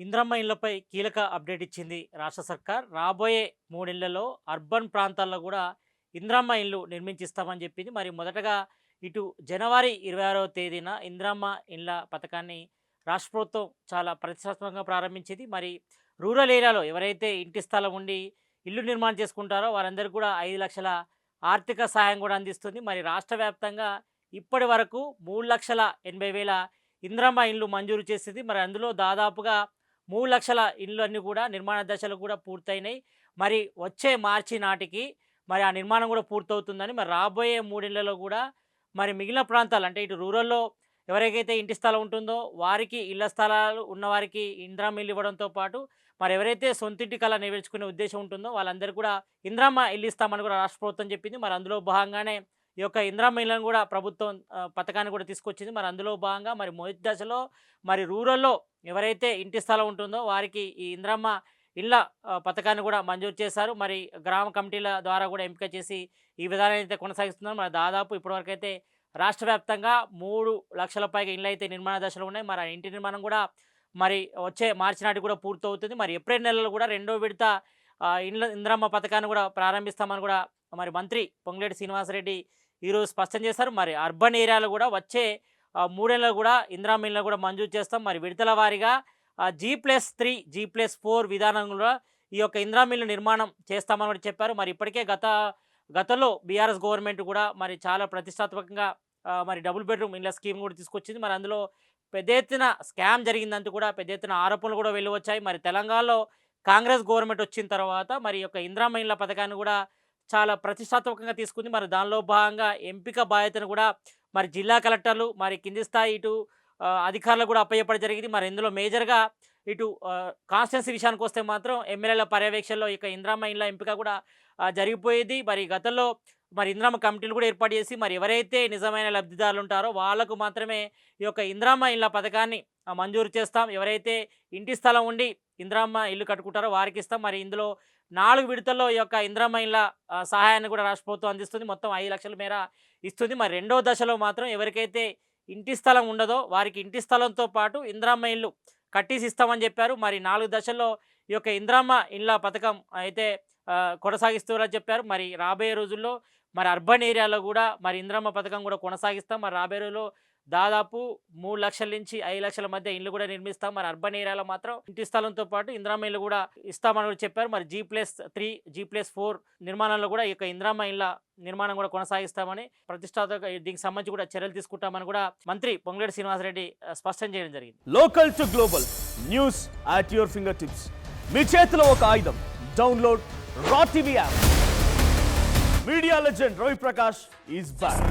ఇంద్రమ్మ ఇళ్లపై కీలక అప్డేట్ ఇచ్చింది రాష్ట్ర సర్కార్. రాబోయే 3 ఏళ్లలో అర్బన్ ప్రాంతాల్లో కూడా ఇంద్రమ్మ ఇల్లు నిర్మించిస్తామని చెప్పింది. మరి మొదటగా ఇటు జనవరి 26వ తేదీన ఇంద్రమ్మ ఇళ్ల పథకాన్ని రాష్ట్ర ప్రభుత్వం చాలా ప్రతిష్టాత్మకంగా ప్రారంభించింది. మరి రూరల్ ఏరియాలో ఎవరైతే ఇంటి స్థలం ఉండి ఇల్లు నిర్మాణం చేసుకుంటారో వారందరికీ కూడా 5 లక్షల ఆర్థిక సాయం కూడా అందిస్తుంది. మరి రాష్ట్ర వ్యాప్తంగా ఇప్పటి వరకు 3,80,000 ఇంద్రమ్మ ఇండ్లు మంజూరు చేసింది. మరి అందులో దాదాపుగా 3 లక్షల ఇండ్లు అన్నీ కూడా నిర్మాణ దశలు కూడా పూర్తయినాయి. మరి వచ్చే మార్చి నాటికి మరి ఆ నిర్మాణం కూడా పూర్తవుతుందని, మరి రాబోయే 3 ఏళ్లలో కూడా మరి మిగిలిన ప్రాంతాలు అంటే ఇటు రూరల్‌లో ఎవరికైతే ఇంటి స్థలం ఉంటుందో వారికి ఇళ్ల స్థలాలు ఉన్నవారికి ఇందిరమ్మ ఇల్లు ఇవ్వడంతో పాటు, మరి ఎవరైతే సొంతింటి కల నెరవేర్చుకునే ఉద్దేశం ఉంటుందో వాళ్ళందరికీ కూడా ఇందిరమ్మ ఇల్లు ఇస్తామని కూడా రాష్ట్ర ప్రభుత్వం చెప్పింది. మరి అందులో భాగంగానే ఈ యొక్క ఇందిరమ్మ ఇళ్ళను కూడా ప్రభుత్వం పథకాన్ని కూడా తీసుకొచ్చింది. మరి అందులో భాగంగా మరి మొదటి దశలో మరి రూరల్‌లో ఎవరైతే ఇంటి స్థలం ఉంటుందో వారికి ఈ ఇందిరమ్మ ఇళ్ళ పథకాన్ని కూడా మంజూరు చేశారు. మరి గ్రామ కమిటీల ద్వారా కూడా ఎంపిక చేసి ఈ విధానాన్ని అయితే కొనసాగిస్తున్నారు. మరి దాదాపు ఇప్పటివరకైతే రాష్ట్ర వ్యాప్తంగా 3 లక్షల పైగా ఇళ్ళు అయితే నిర్మాణ దశలో ఉన్నాయి. మరి ఆ ఇంటి నిర్మాణం కూడా మరి వచ్చే మార్చి నాటికి కూడా పూర్తవుతుంది. మరి ఏప్రిల్ నెలలో కూడా రెండో విడత ఇందిరమ్మ పథకాన్ని కూడా ప్రారంభిస్తామని కూడా మరి మంత్రి పొంగులేటి శ్రీనివాసరెడ్డి ఈరోజు స్పష్టం చేశారు. మరి అర్బన్ ఏరియాలో కూడా వచ్చే 3 ఏళ్ళలో కూడా ఇందిరమ్మ ఇళ్ళను కూడా మంజూరు చేస్తాం. మరి విడతల వారీగా G+3, G+4 విధానంలో ఈ యొక్క ఇందిరమ్మ ఇల్లు నిర్మాణం చేస్తామని కూడా చెప్పారు. మరి ఇప్పటికే గతంలో బీఆర్ఎస్ గవర్నమెంట్ కూడా మరి చాలా ప్రతిష్టాత్మకంగా మరి డబుల్ బెడ్రూమ్ ఇళ్ళ స్కీమ్ కూడా తీసుకొచ్చింది. మరి అందులో పెద్ద ఎత్తున స్కామ్ జరిగిందంటూ కూడా పెద్ద ఎత్తున ఆరోపణలు కూడా వెలువచ్చాయి. మరి తెలంగాణలో కాంగ్రెస్ గవర్నమెంట్ వచ్చిన తర్వాత మరి ఈ యొక్క ఇందిరమ్మ ఇళ్ళ పథకాన్ని కూడా చాలా ప్రతిష్టాత్మకంగా తీసుకుంది. మరి దానిలో భాగంగా ఎంపిక బాధ్యతను కూడా మరి జిల్లా కలెక్టర్లు మరి కింది స్థాయి ఇటు అధికారులకు కూడా అప్పచెప్పడం జరిగింది. మరి ఇందులో మేజర్గా ఇటు కాన్స్టిట్యున్సీ విషయానికి వస్తే మాత్రం ఎమ్మెల్యేల పర్యవేక్షణలో ఇక ఇందిరమ్మ ఇళ్ళ ఎంపిక కూడా జరిగిపోయేది. మరి గతంలో మరి ఇందిరమ్మ కమిటీలు కూడా ఏర్పాటు చేసి మరి ఎవరైతే నిజమైన లబ్ధిదారులు ఉంటారో వాళ్ళకు మాత్రమే ఈ యొక్క ఇందిరమ్మ ఇళ్ళ పథకాన్ని మంజూరు చేస్తాం. ఎవరైతే ఇంటి స్థలం ఉండి ఇందిరమ్మ ఇల్లు కట్టుకుంటారో వారికి ఇస్తాం. మరి ఇందులో 4 విడతల్లో ఈ యొక్క ఇందిరమ్మ ఇళ్ళ సహాయాన్ని కూడా రాష్ట్ర ప్రభుత్వం అందిస్తుంది. మొత్తం 5 లక్షల మేర ఇస్తుంది. మరి రెండో దశలో మాత్రం ఎవరికైతే ఇంటి స్థలం ఉండదో వారికి ఇంటి స్థలంతో పాటు ఇందిరమ్మ ఇల్లు కట్టేసి ఇస్తామని చెప్పారు. మరి 4 దశల్లో ఈ యొక్క ఇందిరమ్మ ఇళ్ళ పథకం అయితే కొనసాగిస్తున్నారని చెప్పారు. మరి రాబోయే రోజుల్లో మరి అర్బన్ ఏరియాలో కూడా మరి ఇందిరమ్మ పథకం కూడా కొనసాగిస్తాం. మరి రాబోయే రోజుల్లో దాదాపు 3 లక్షల నుంచి 5 లక్షల మధ్య ఇల్లు కూడా నిర్మిస్తాం. మరి అర్బన్ ఏరియాలో మాత్రం ఇంటి స్థలంతో పాటు ఇందిరమ్మ ఇల్లు కూడా ఇస్తామని కూడా చెప్పారు. మరి G+3, G+4 నిర్మాణంలో కూడా ఈ యొక్క ఇందిరమ్మ ఇళ్ళ నిర్మాణం కూడా కొనసాగిస్తామని ప్రతిష్టాత్మక దీనికి సంబంధించి కూడా చర్యలు తీసుకుంటామని కూడా మంత్రి పొంగులేటి శ్రీనివాసరెడ్డి స్పష్టం చేయడం జరిగింది. Local to global news at your finger tips. మీ చేతిలో ఒక ఆయుధం. Download Raw TV app. Media legend Ravi Prakash is back.